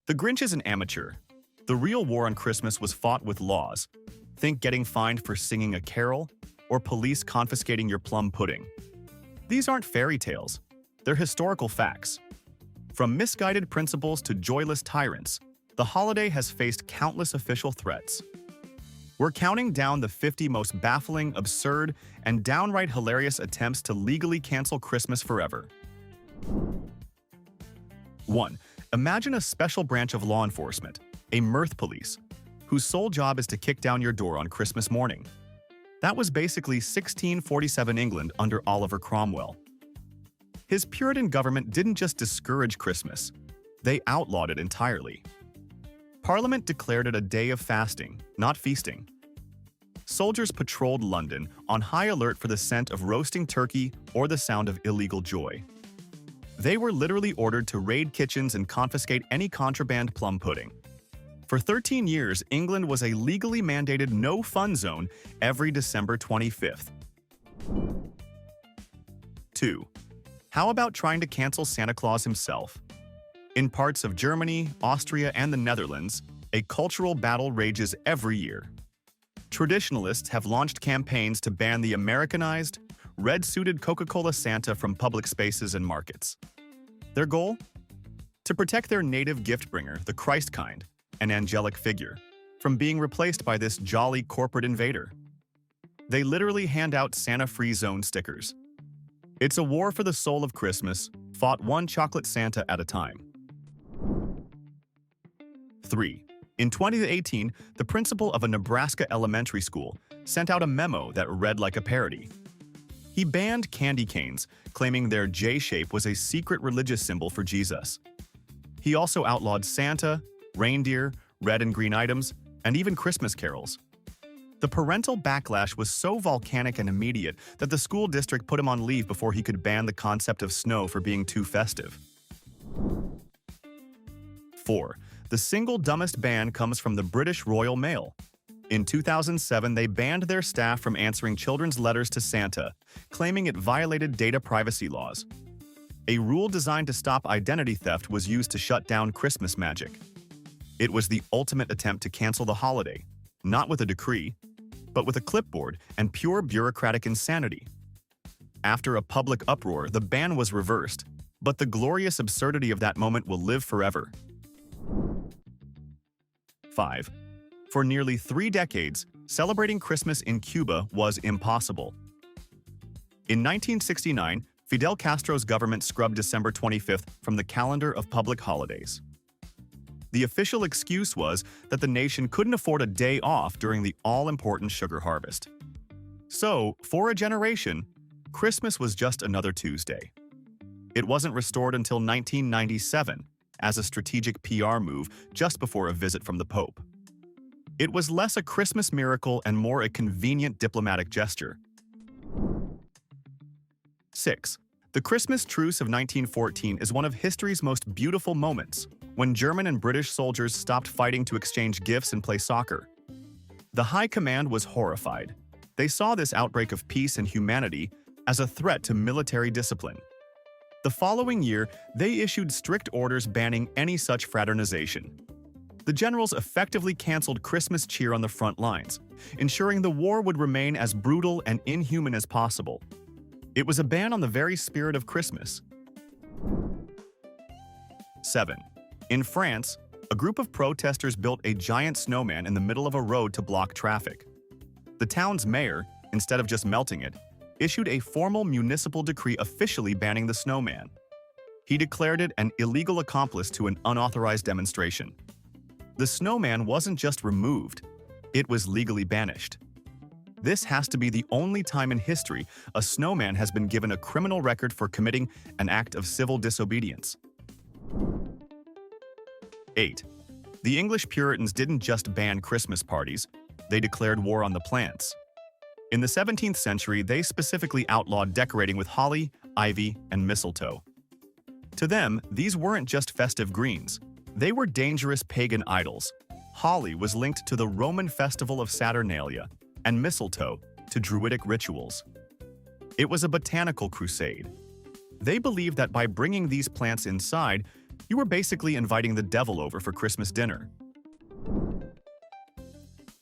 The Grinch is an amateur. The real war on Christmas was fought with laws. Think getting fined for singing a carol, or police confiscating your plum pudding. These aren't fairy tales. They're historical facts. From misguided principles to joyless tyrants, the holiday has faced countless official threats. We're counting down the 50 most baffling, absurd, and downright hilarious attempts to legally cancel Christmas forever. 1. Imagine a special branch of law enforcement, a mirth police, whose sole job is to kick down your door on Christmas morning. That was basically 1647 England under Oliver Cromwell. His Puritan government didn't just discourage Christmas, they outlawed it entirely. Parliament declared it a day of fasting, not feasting. Soldiers patrolled London on high alert for the scent of roasting turkey or the sound of illegal joy. They were literally ordered to raid kitchens and confiscate any contraband plum pudding. For 13 years, England was a legally mandated no-fun zone every December 25th. 2. How about trying to cancel Santa Claus himself? In parts of Germany, Austria, and the Netherlands, a cultural battle rages every year. Traditionalists have launched campaigns to ban the Americanized, red-suited Coca-Cola Santa from public spaces and markets. Their goal? To protect their native gift-bringer, the Christ kind, an angelic figure, from being replaced by this jolly corporate invader. They literally hand out Santa-free zone stickers. It's a war for the soul of Christmas, fought one chocolate Santa at a time. 3. In 2018, the principal of a Nebraska elementary school sent out a memo that read like a parody. He banned candy canes, claiming their J shape was a secret religious symbol for Jesus. He also outlawed Santa, reindeer, red and green items, and even Christmas carols. The parental backlash was so volcanic and immediate that the school district put him on leave before he could ban the concept of snow for being too festive. 4. The single dumbest ban comes from the British Royal Mail. In 2007, they banned their staff from answering children's letters to Santa, claiming it violated data privacy laws. A rule designed to stop identity theft was used to shut down Christmas magic. It was the ultimate attempt to cancel the holiday, not with a decree, but with a clipboard and pure bureaucratic insanity. After a public uproar, the ban was reversed, but the glorious absurdity of that moment will live forever. 5. For nearly 3 decades, celebrating Christmas in Cuba was impossible. In 1969, Fidel Castro's government scrubbed December 25th from the calendar of public holidays. The official excuse was that the nation couldn't afford a day off during the all-important sugar harvest. So, for a generation, Christmas was just another Tuesday. It wasn't restored until 1997, as a strategic PR move just before a visit from the Pope. It was less a Christmas miracle and more a convenient diplomatic gesture. 6. The Christmas Truce of 1914 is one of history's most beautiful moments, when German and British soldiers stopped fighting to exchange gifts and play soccer. The High Command was horrified. They saw this outbreak of peace and humanity as a threat to military discipline. The following year, they issued strict orders banning any such fraternization. The generals effectively canceled Christmas cheer on the front lines, ensuring the war would remain as brutal and inhuman as possible. It was a ban on the very spirit of Christmas. 7. In France, a group of protesters built a giant snowman in the middle of a road to block traffic. The town's mayor, instead of just melting it, issued a formal municipal decree officially banning the snowman. He declared it an illegal accomplice to an unauthorized demonstration. The snowman wasn't just removed, it was legally banished. This has to be the only time in history a snowman has been given a criminal record for committing an act of civil disobedience. 8. The English Puritans didn't just ban Christmas parties, they declared war on the plants. In the 17th century, they specifically outlawed decorating with holly, ivy, and mistletoe. To them, these weren't just festive greens. They were dangerous pagan idols. Holly was linked to the Roman festival of Saturnalia, and mistletoe to Druidic rituals. It was a botanical crusade. They believed that by bringing these plants inside, You were basically inviting the devil over for Christmas dinner.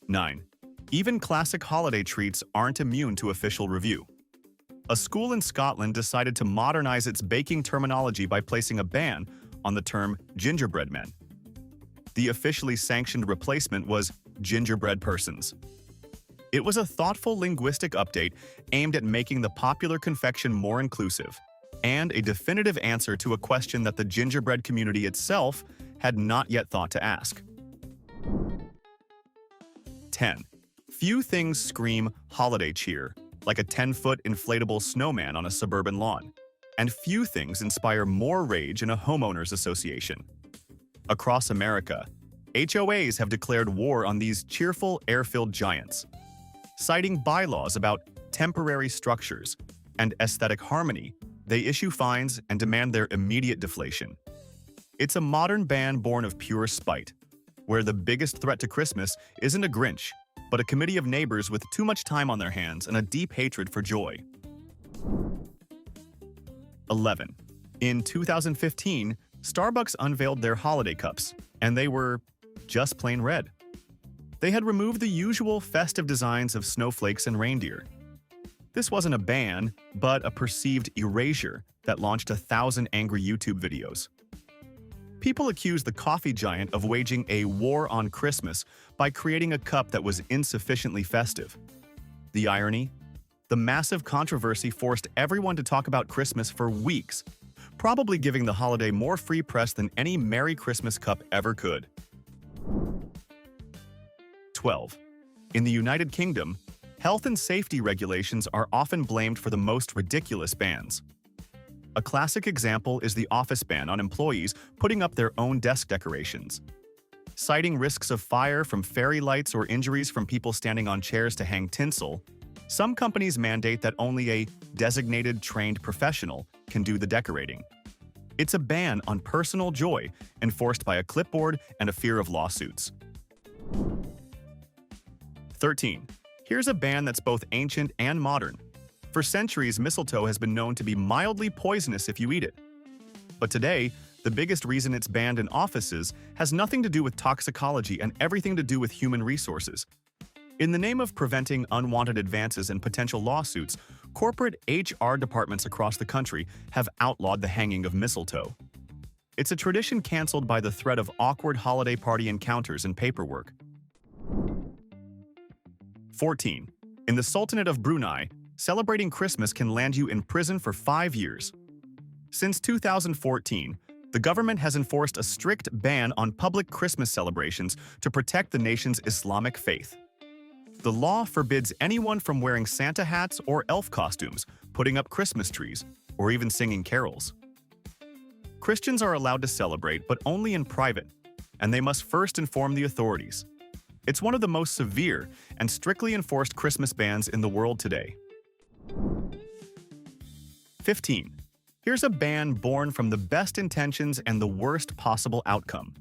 9. Even classic holiday treats aren't immune to official review. A school in Scotland decided to modernize its baking terminology by placing a ban on the term gingerbread men. The officially sanctioned replacement was gingerbread persons. It was a thoughtful linguistic update aimed at making the popular confection more inclusive, and a definitive answer to a question that the gingerbread community itself had not yet thought to ask. 10. Few things scream holiday cheer like a 10-foot inflatable snowman on a suburban lawn, and few things inspire more rage in a homeowners association. Across America, HOAs have declared war on these cheerful, air-filled giants. Citing bylaws about temporary structures and aesthetic harmony, they issue fines and demand their immediate deflation. It's a modern ban born of pure spite, where the biggest threat to Christmas isn't a Grinch, but a committee of neighbors with too much time on their hands and a deep hatred for joy. 11. In 2015, Starbucks unveiled their holiday cups, and they were just plain red. They had removed the usual festive designs of snowflakes and reindeer. This wasn't a ban, but a perceived erasure that launched 1,000 angry YouTube videos. People accused the coffee giant of waging a war on Christmas by creating a cup that was insufficiently festive. The irony? The massive controversy forced everyone to talk about Christmas for weeks, probably giving the holiday more free press than any Merry Christmas cup ever could. 12. In the United Kingdom, health and safety regulations are often blamed for the most ridiculous bans. A classic example is the office ban on employees putting up their own desk decorations. Citing risks of fire from fairy lights or injuries from people standing on chairs to hang tinsel, some companies mandate that only a designated trained professional can do the decorating. It's a ban on personal joy enforced by a clipboard and a fear of lawsuits. 13. Here's a ban that's both ancient and modern. For centuries, mistletoe has been known to be mildly poisonous if you eat it. But today, the biggest reason it's banned in offices has nothing to do with toxicology and everything to do with human resources. In the name of preventing unwanted advances and potential lawsuits, corporate HR departments across the country have outlawed the hanging of mistletoe. It's a tradition canceled by the threat of awkward holiday party encounters and paperwork. 14. In the Sultanate of Brunei, celebrating Christmas can land you in prison for 5 years. Since 2014, the government has enforced a strict ban on public Christmas celebrations to protect the nation's Islamic faith. The law forbids anyone from wearing Santa hats or elf costumes, putting up Christmas trees, or even singing carols. Christians are allowed to celebrate, but only in private, and they must first inform the authorities. It's one of the most severe and strictly enforced Christmas bans in the world today. 15. Here's a ban born from the best intentions and the worst possible outcome.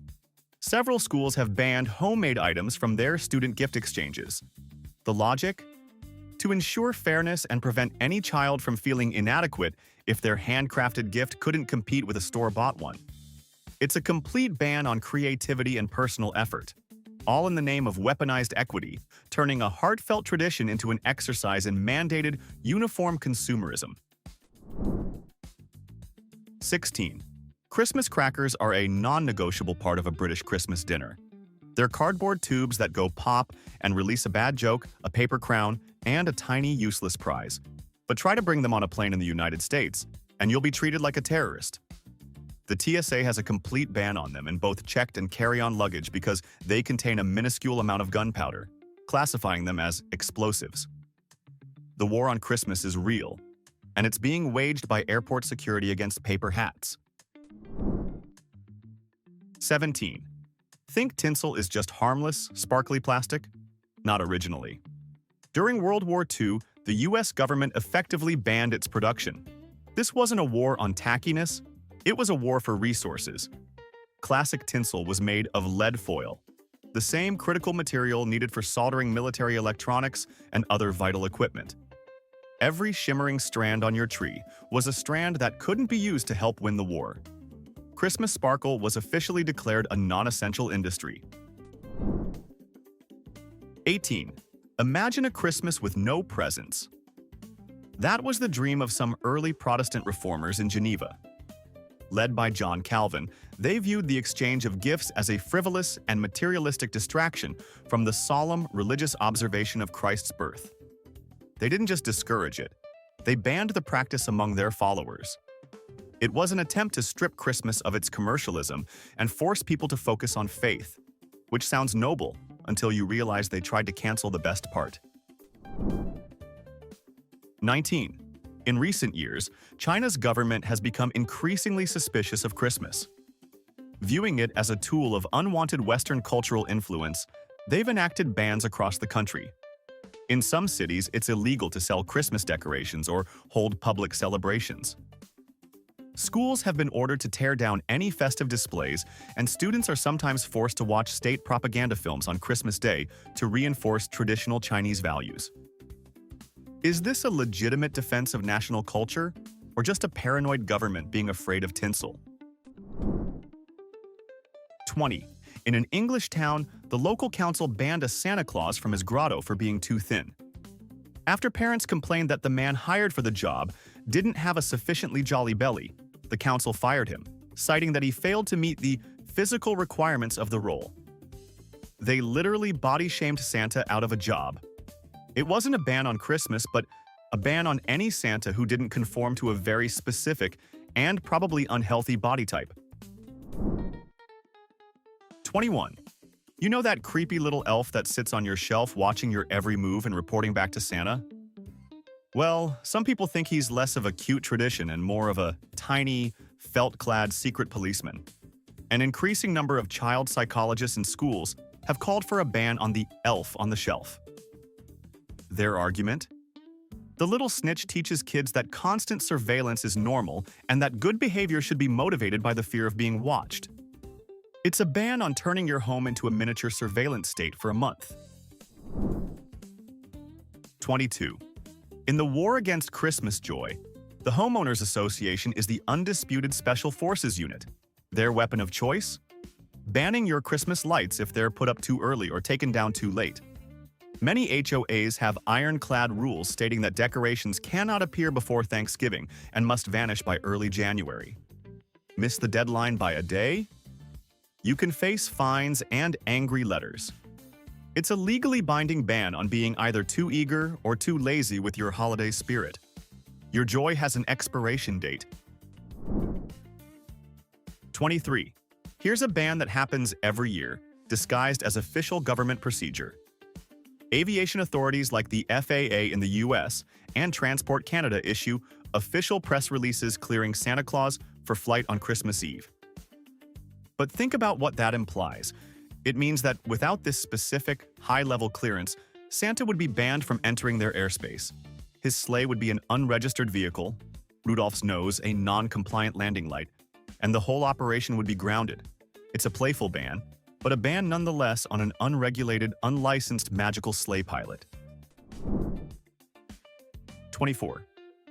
Several schools have banned homemade items from their student gift exchanges. The logic? To ensure fairness and prevent any child from feeling inadequate if their handcrafted gift couldn't compete with a store-bought one. It's a complete ban on creativity and personal effort, all in the name of weaponized equity, turning a heartfelt tradition into an exercise in mandated, uniform consumerism. 16. Christmas crackers are a non-negotiable part of a British Christmas dinner. They're cardboard tubes that go pop and release a bad joke, a paper crown, and a tiny, useless prize. But try to bring them on a plane in the United States, and you'll be treated like a terrorist. The TSA has a complete ban on them in both checked and carry-on luggage because they contain a minuscule amount of gunpowder, classifying them as explosives. The war on Christmas is real, and it's being waged by airport security against paper hats. 17. Think tinsel is just harmless, sparkly plastic? Not originally. During World War II, the US government effectively banned its production. This wasn't a war on tackiness, it was a war for resources. Classic tinsel was made of lead foil, the same critical material needed for soldering military electronics and other vital equipment. Every shimmering strand on your tree was a strand that couldn't be used to help win the war. Christmas sparkle was officially declared a non-essential industry. 18. Imagine a Christmas with no presents. That was the dream of some early Protestant reformers in Geneva. Led by John Calvin, they viewed the exchange of gifts as a frivolous and materialistic distraction from the solemn religious observation of Christ's birth. They didn't just discourage it, they banned the practice among their followers. It was an attempt to strip Christmas of its commercialism and force people to focus on faith, which sounds noble until you realize they tried to cancel the best part. 19. In recent years, China's government has become increasingly suspicious of Christmas. Viewing it as a tool of unwanted Western cultural influence, they've enacted bans across the country. In some cities, it's illegal to sell Christmas decorations or hold public celebrations. Schools have been ordered to tear down any festive displays, and students are sometimes forced to watch state propaganda films on Christmas Day to reinforce traditional Chinese values. Is this a legitimate defense of national culture, or just a paranoid government being afraid of tinsel? 20. In an English town, the local council banned a Santa Claus from his grotto for being too thin. After parents complained that the man hired for the job didn't have a sufficiently jolly belly, the council fired him, citing that he failed to meet the physical requirements of the role. They literally body-shamed Santa out of a job. It wasn't a ban on Christmas, but a ban on any Santa who didn't conform to a very specific and probably unhealthy body type. 21. You know that creepy little elf that sits on your shelf watching your every move and reporting back to Santa? Well, some people think he's less of a cute tradition and more of a tiny, felt-clad secret policeman. An increasing number of child psychologists in schools have called for a ban on the elf on the shelf. Their argument? The little snitch teaches kids that constant surveillance is normal and that good behavior should be motivated by the fear of being watched. It's a ban on turning your home into a miniature surveillance state for a month. 22. In the war against Christmas joy, the Homeowners Association is the undisputed Special Forces unit. Their weapon of choice? Banning your Christmas lights if they're put up too early or taken down too late. Many HOAs have ironclad rules stating that decorations cannot appear before Thanksgiving and must vanish by early January. Miss the deadline by a day? You can face fines and angry letters. It's a legally binding ban on being either too eager or too lazy with your holiday spirit. Your joy has an expiration date. 23. Here's a ban that happens every year, disguised as official government procedure. Aviation authorities like the FAA in the US and Transport Canada issue official press releases clearing Santa Claus for flight on Christmas Eve. But think about what that implies. It means that without this specific, high-level clearance, Santa would be banned from entering their airspace. His sleigh would be an unregistered vehicle, Rudolph's nose a non-compliant landing light, and the whole operation would be grounded. It's a playful ban, but a ban nonetheless on an unregulated, unlicensed magical sleigh pilot. 24.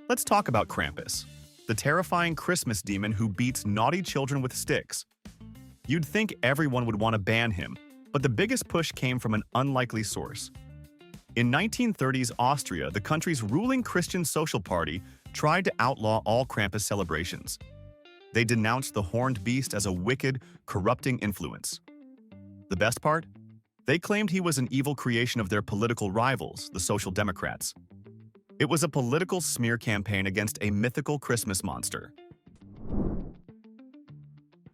Let's talk about Krampus, the terrifying Christmas demon who beats naughty children with sticks. You'd think everyone would want to ban him, but the biggest push came from an unlikely source. In 1930s Austria, the country's ruling Christian social party tried to outlaw all Krampus celebrations. They denounced the horned beast as a wicked, corrupting influence. The best part? They claimed he was an evil creation of their political rivals, the Social Democrats. It was a political smear campaign against a mythical Christmas monster.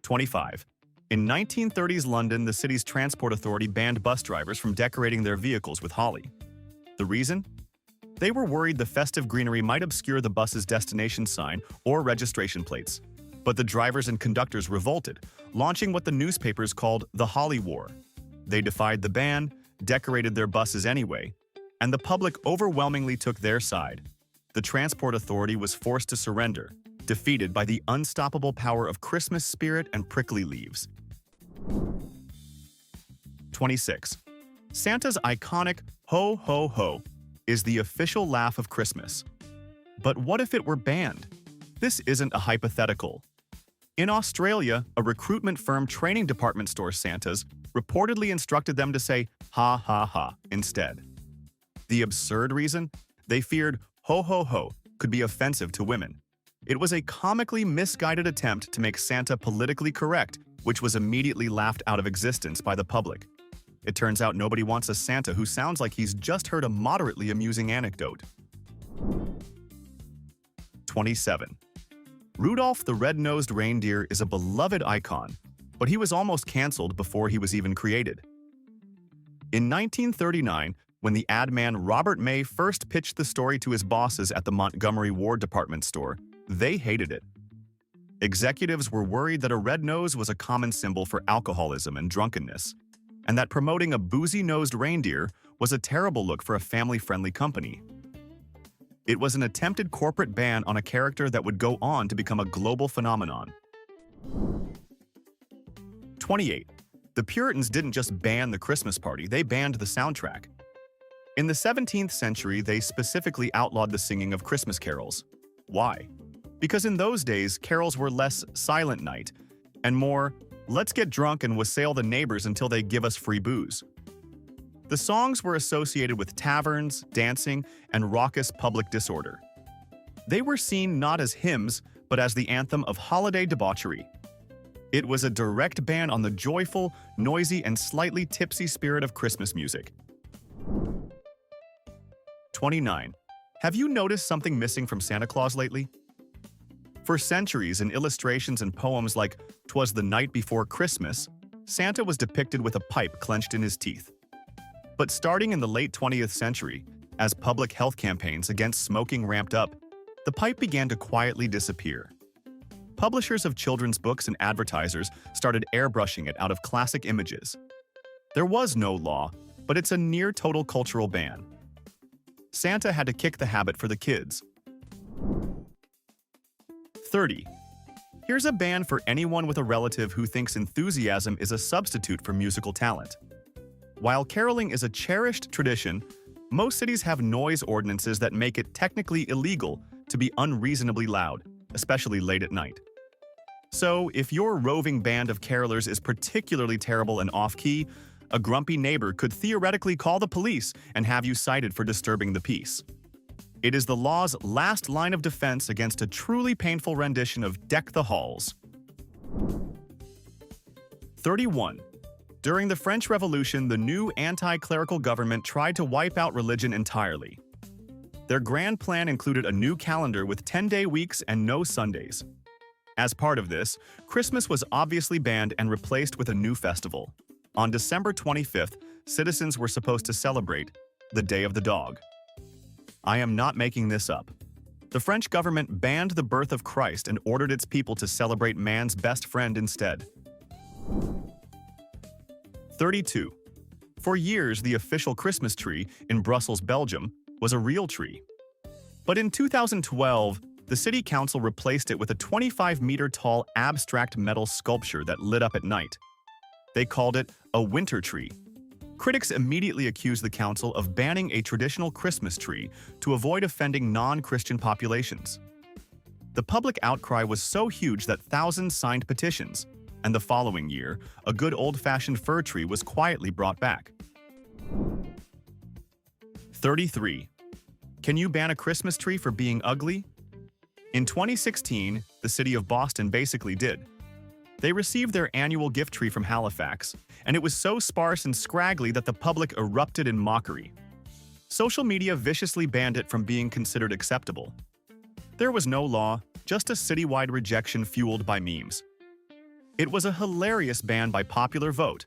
25. In 1930s London, the city's transport authority banned bus drivers from decorating their vehicles with holly. The reason? They were worried the festive greenery might obscure the bus's destination sign or registration plates. But the drivers and conductors revolted, launching what the newspapers called the Holly War. They defied the ban, decorated their buses anyway, and the public overwhelmingly took their side. The transport authority was forced to surrender, defeated by the unstoppable power of Christmas spirit and prickly leaves. 26. Santa's iconic ho ho ho is the official laugh of Christmas. But what if it were banned? This isn't a hypothetical. In Australia, a recruitment firm training department store Santas reportedly instructed them to say ha ha ha instead. The absurd reason? They feared ho ho ho could be offensive to women. It was a comically misguided attempt to make Santa politically correct, which was immediately laughed out of existence by the public. It turns out nobody wants a Santa who sounds like he's just heard a moderately amusing anecdote. 27. Rudolph the Red-Nosed Reindeer is a beloved icon, but he was almost canceled before he was even created. In 1939, when the ad man Robert May first pitched the story to his bosses at the Montgomery Ward department store, they hated it. Executives were worried that a red nose was a common symbol for alcoholism and drunkenness, and that promoting a boozy-nosed reindeer was a terrible look for a family-friendly company. It was an attempted corporate ban on a character that would go on to become a global phenomenon. 28. The Puritans didn't just ban the Christmas party, they banned the soundtrack. In the 17th century, they specifically outlawed the singing of Christmas carols. Why? Because in those days, carols were less Silent Night and more, let's get drunk and wassail the neighbors until they give us free booze. The songs were associated with taverns, dancing, and raucous public disorder. They were seen not as hymns, but as the anthem of holiday debauchery. It was a direct ban on the joyful, noisy, and slightly tipsy spirit of Christmas music. 29. Have you noticed something missing from Santa Claus lately? For centuries, in illustrations and poems like "'Twas the Night Before Christmas," Santa was depicted with a pipe clenched in his teeth. But starting in the late 20th century, as public health campaigns against smoking ramped up, the pipe began to quietly disappear. Publishers of children's books and advertisers started airbrushing it out of classic images. There was no law, but it's a near-total cultural ban. Santa had to kick the habit for the kids. 30. Here's a ban for anyone with a relative who thinks enthusiasm is a substitute for musical talent. While caroling is a cherished tradition, most cities have noise ordinances that make it technically illegal to be unreasonably loud, especially late at night. So, if your roving band of carolers is particularly terrible and off-key, a grumpy neighbor could theoretically call the police and have you cited for disturbing the peace. It is the law's last line of defense against a truly painful rendition of Deck the Halls. 31. During the French Revolution, the new anti-clerical government tried to wipe out religion entirely. Their grand plan included a new calendar with 10-day weeks and no Sundays. As part of this, Christmas was obviously banned and replaced with a new festival. On December 25th, citizens were supposed to celebrate the Day of the Dog. I am not making this up. The French government banned the birth of Christ and ordered its people to celebrate man's best friend instead. 32. For years, the official Christmas tree in Brussels, Belgium, was a real tree. But in 2012, the city council replaced it with a 25-meter-tall abstract metal sculpture that lit up at night. They called it a winter tree. Critics immediately accused the council of banning a traditional Christmas tree to avoid offending non-Christian populations. The public outcry was so huge that thousands signed petitions, and the following year, a good old-fashioned fir tree was quietly brought back. 33. Can you ban a Christmas tree for being ugly? In 2016, the city of Boston basically did. They received their annual gift tree from Halifax, and it was so sparse and scraggly that the public erupted in mockery. Social media viciously banned it from being considered acceptable. There was no law, just a citywide rejection fueled by memes. It was a hilarious ban by popular vote,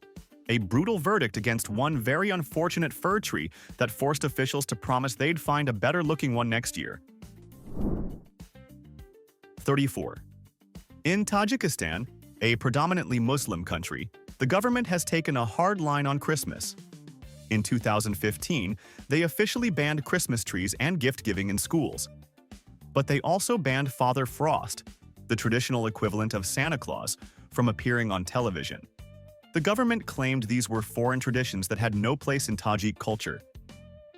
a brutal verdict against one very unfortunate fir tree that forced officials to promise they'd find a better-looking one next year. 34. In Tajikistan, a predominantly Muslim country, the government has taken a hard line on Christmas. In 2015, they officially banned Christmas trees and gift-giving in schools. But they also banned Father Frost, the traditional equivalent of Santa Claus, from appearing on television. The government claimed these were foreign traditions that had no place in Tajik culture.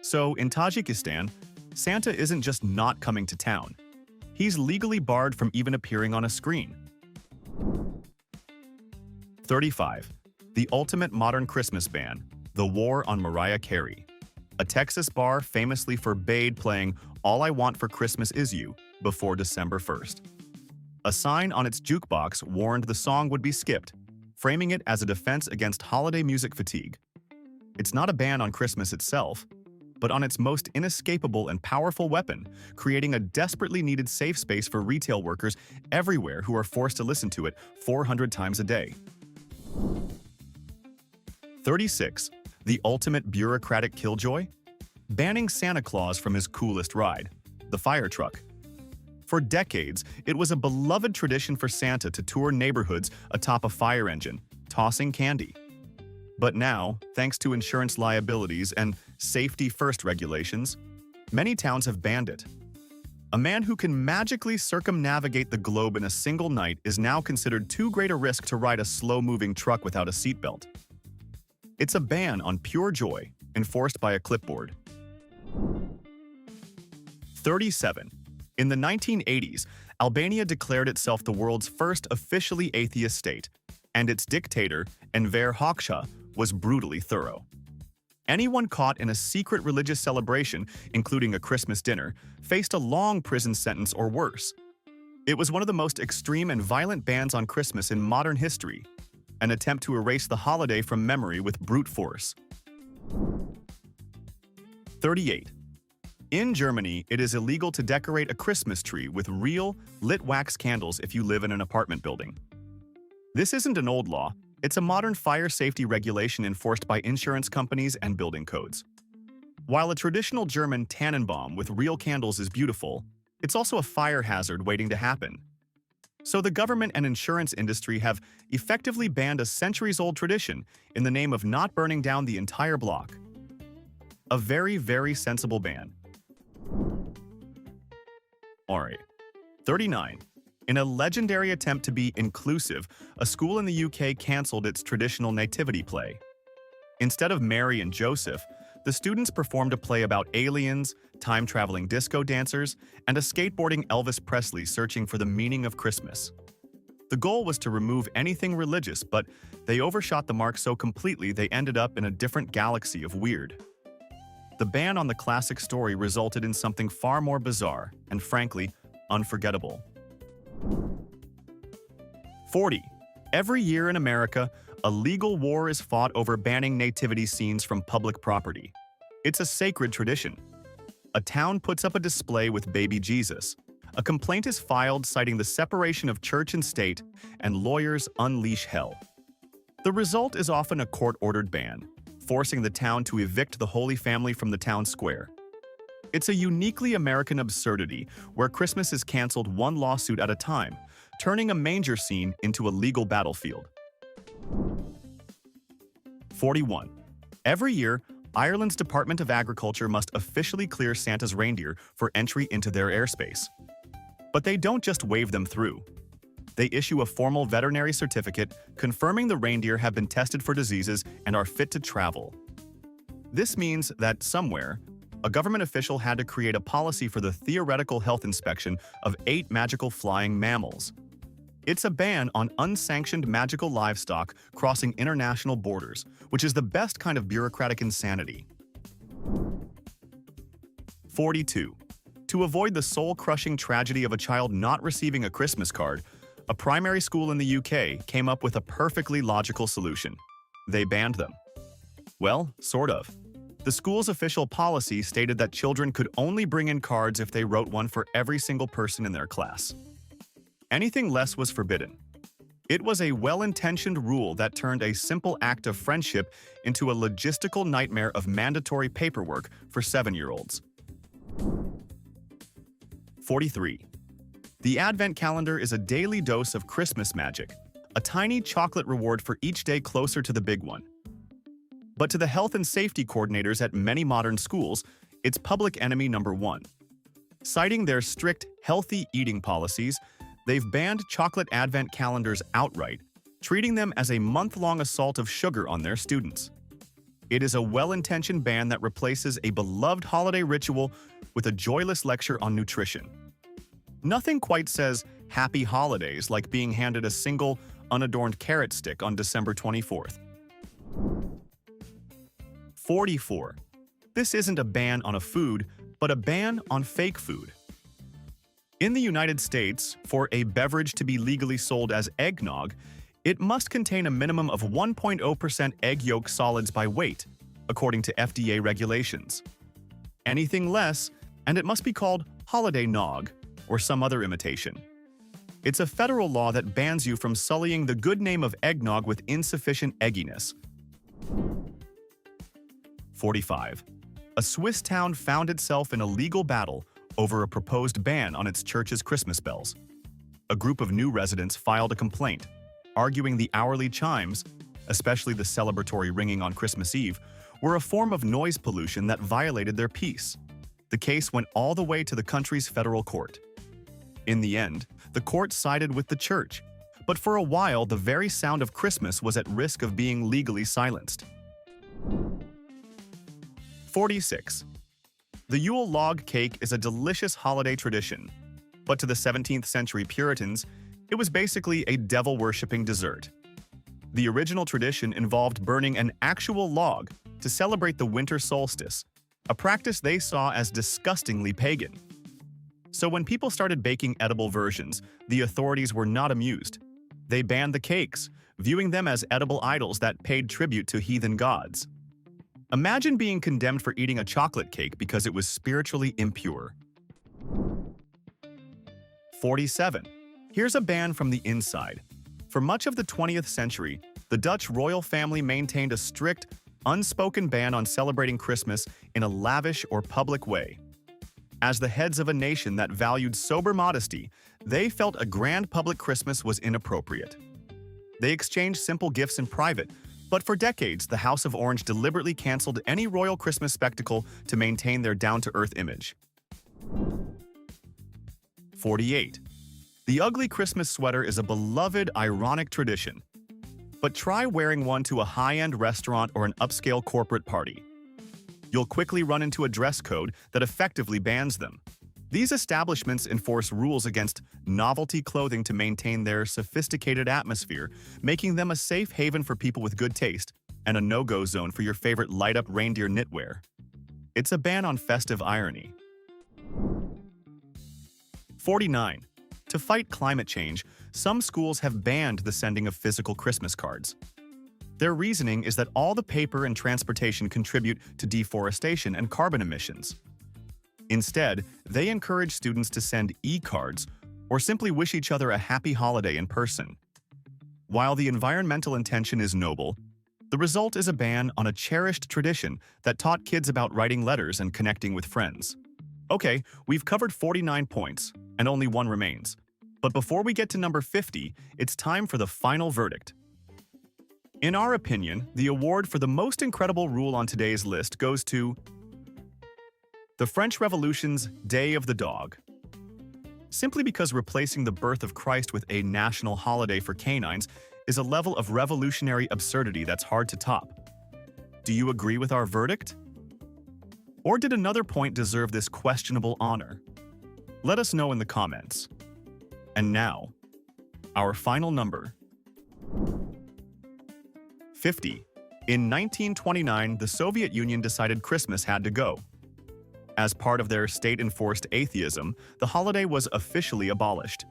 So, in Tajikistan, Santa isn't just not coming to town. He's legally barred from even appearing on a screen. 35. The ultimate modern Christmas ban, the war on Mariah Carey. A Texas bar famously forbade playing All I Want for Christmas Is You before December 1st. A sign on its jukebox warned the song would be skipped, framing it as a defense against holiday music fatigue. It's not a ban on Christmas itself, but on its most inescapable and powerful weapon, creating a desperately needed safe space for retail workers everywhere who are forced to listen to it 400 times a day. 36. The ultimate bureaucratic killjoy? Banning Santa Claus from his coolest ride, the fire truck. For decades, it was a beloved tradition for Santa to tour neighborhoods atop a fire engine, tossing candy. But now, thanks to insurance liabilities and safety-first regulations, many towns have banned it. A man who can magically circumnavigate the globe in a single night is now considered too great a risk to ride a slow-moving truck without a seatbelt. It's a ban on pure joy, enforced by a clipboard. 37. In the 1980s, Albania declared itself the world's first officially atheist state, and its dictator, Enver Hoxha, was brutally thorough. Anyone caught in a secret religious celebration, including a Christmas dinner, faced a long prison sentence or worse. It was one of the most extreme and violent bans on Christmas in modern history, an attempt to erase the holiday from memory with brute force. 38. In Germany, it is illegal to decorate a Christmas tree with real, lit wax candles if you live in an apartment building. This isn't an old law, it's a modern fire safety regulation enforced by insurance companies and building codes. While a traditional German Tannenbaum with real candles is beautiful, it's also a fire hazard waiting to happen. So the government and insurance industry have effectively banned a centuries-old tradition in the name of not burning down the entire block. A very, very sensible ban. Alright. 39. In a legendary attempt to be inclusive, a school in the UK cancelled its traditional nativity play. Instead of Mary and Joseph, the students performed a play about aliens, time-traveling disco dancers, and a skateboarding Elvis Presley searching for the meaning of Christmas. The goal was to remove anything religious, but they overshot the mark so completely they ended up in a different galaxy of weird. The ban on the classic story resulted in something far more bizarre and, frankly, unforgettable. 40. Every year in America, a legal war is fought over banning nativity scenes from public property. It's a sacred tradition. A town puts up a display with baby Jesus. A complaint is filed citing the separation of church and state, and lawyers unleash hell. The result is often a court-ordered ban, forcing the town to evict the Holy Family from the town square. It's a uniquely American absurdity where Christmas is canceled one lawsuit at a time, turning a manger scene into a legal battlefield. 41. Every year, Ireland's Department of Agriculture must officially clear Santa's reindeer for entry into their airspace. But they don't just wave them through. They issue a formal veterinary certificate confirming the reindeer have been tested for diseases and are fit to travel. This means that somewhere, a government official had to create a policy for the theoretical health inspection of 8 magical flying mammals. It's a ban on unsanctioned magical livestock crossing international borders, which is the best kind of bureaucratic insanity. 42. To avoid the soul-crushing tragedy of a child not receiving a Christmas card, a primary school in the UK came up with a perfectly logical solution. They banned them. Well, sort of. The school's official policy stated that children could only bring in cards if they wrote one for every single person in their class. Anything less was forbidden. It was a well-intentioned rule that turned a simple act of friendship into a logistical nightmare of mandatory paperwork for 7-year-olds. 43. The Advent calendar is a daily dose of Christmas magic, a tiny chocolate reward for each day closer to the big one. But to the health and safety coordinators at many modern schools, it's public enemy number one. Citing their strict, healthy eating policies, they've banned chocolate Advent calendars outright, treating them as a month-long assault of sugar on their students. It is a well-intentioned ban that replaces a beloved holiday ritual with a joyless lecture on nutrition. Nothing quite says happy holidays like being handed a single, unadorned carrot stick on December 24th. 44. This isn't a ban on a food, but a ban on fake food. In the United States, for a beverage to be legally sold as eggnog, it must contain a minimum of 1.0% egg yolk solids by weight, according to FDA regulations. Anything less, and it must be called holiday nog or some other imitation. It's a federal law that bans you from sullying the good name of eggnog with insufficient egginess. 45. A Swiss town found itself in a legal battle over a proposed ban on its church's Christmas bells. A group of new residents filed a complaint, arguing the hourly chimes, especially the celebratory ringing on Christmas Eve, were a form of noise pollution that violated their peace. The case went all the way to the country's federal court. In the end, the court sided with the church, but for a while the very sound of Christmas was at risk of being legally silenced. 46. The Yule log cake is a delicious holiday tradition, but to the 17th century Puritans, it was basically a devil-worshipping dessert. The original tradition involved burning an actual log to celebrate the winter solstice, a practice they saw as disgustingly pagan. So when people started baking edible versions, the authorities were not amused. They banned the cakes, viewing them as edible idols that paid tribute to heathen gods. Imagine being condemned for eating a chocolate cake because it was spiritually impure. 47. Here's a ban from the inside. For much of the 20th century, the Dutch royal family maintained a strict, unspoken ban on celebrating Christmas in a lavish or public way. As the heads of a nation that valued sober modesty, they felt a grand public Christmas was inappropriate. They exchanged simple gifts in private, but for decades, the House of Orange deliberately canceled any royal Christmas spectacle to maintain their down-to-earth image. 48. The ugly Christmas sweater is a beloved, ironic tradition. But try wearing one to a high-end restaurant or an upscale corporate party. You'll quickly run into a dress code that effectively bans them. These establishments enforce rules against novelty clothing to maintain their sophisticated atmosphere, making them a safe haven for people with good taste and a no-go zone for your favorite light-up reindeer knitwear. It's a ban on festive irony. 49. To fight climate change, some schools have banned the sending of physical Christmas cards. Their reasoning is that all the paper and transportation contribute to deforestation and carbon emissions. Instead, they encourage students to send e-cards or simply wish each other a happy holiday in person. While the environmental intention is noble, the result is a ban on a cherished tradition that taught kids about writing letters and connecting with friends. Okay, we've covered 49 points, and only one remains. But before we get to number 50, it's time for the final verdict. In our opinion, the award for the most incredible rule on today's list goes to the French Revolution's Day of the Dog. Simply because replacing the birth of Christ with a national holiday for canines is a level of revolutionary absurdity that's hard to top. Do you agree with our verdict? Or did another point deserve this questionable honor? Let us know in the comments. And now, our final number. 50. In 1929, the Soviet Union decided Christmas had to go. As part of their state-enforced atheism, the holiday was officially abolished.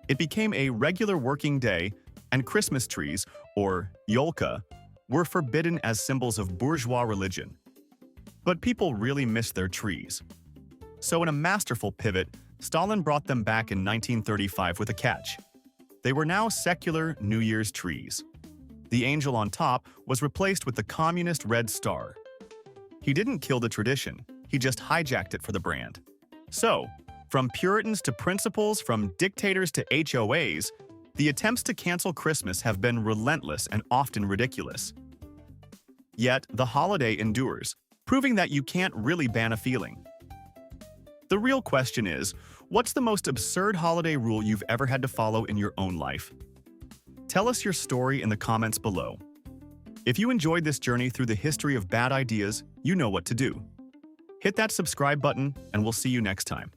It became a regular working day, and Christmas trees, or yolka, were forbidden as symbols of bourgeois religion. But people really missed their trees. So in a masterful pivot, Stalin brought them back in 1935 with a catch. They were now secular New Year's trees. The angel on top was replaced with the communist red star. He didn't kill the tradition, he just hijacked it for the brand. So, from Puritans to principals, from dictators to HOAs, the attempts to cancel Christmas have been relentless and often ridiculous. Yet, the holiday endures, proving that you can't really ban a feeling. The real question is, what's the most absurd holiday rule you've ever had to follow in your own life? Tell us your story in the comments below. If you enjoyed this journey through the history of bad ideas, you know what to do. Hit that subscribe button, and we'll see you next time.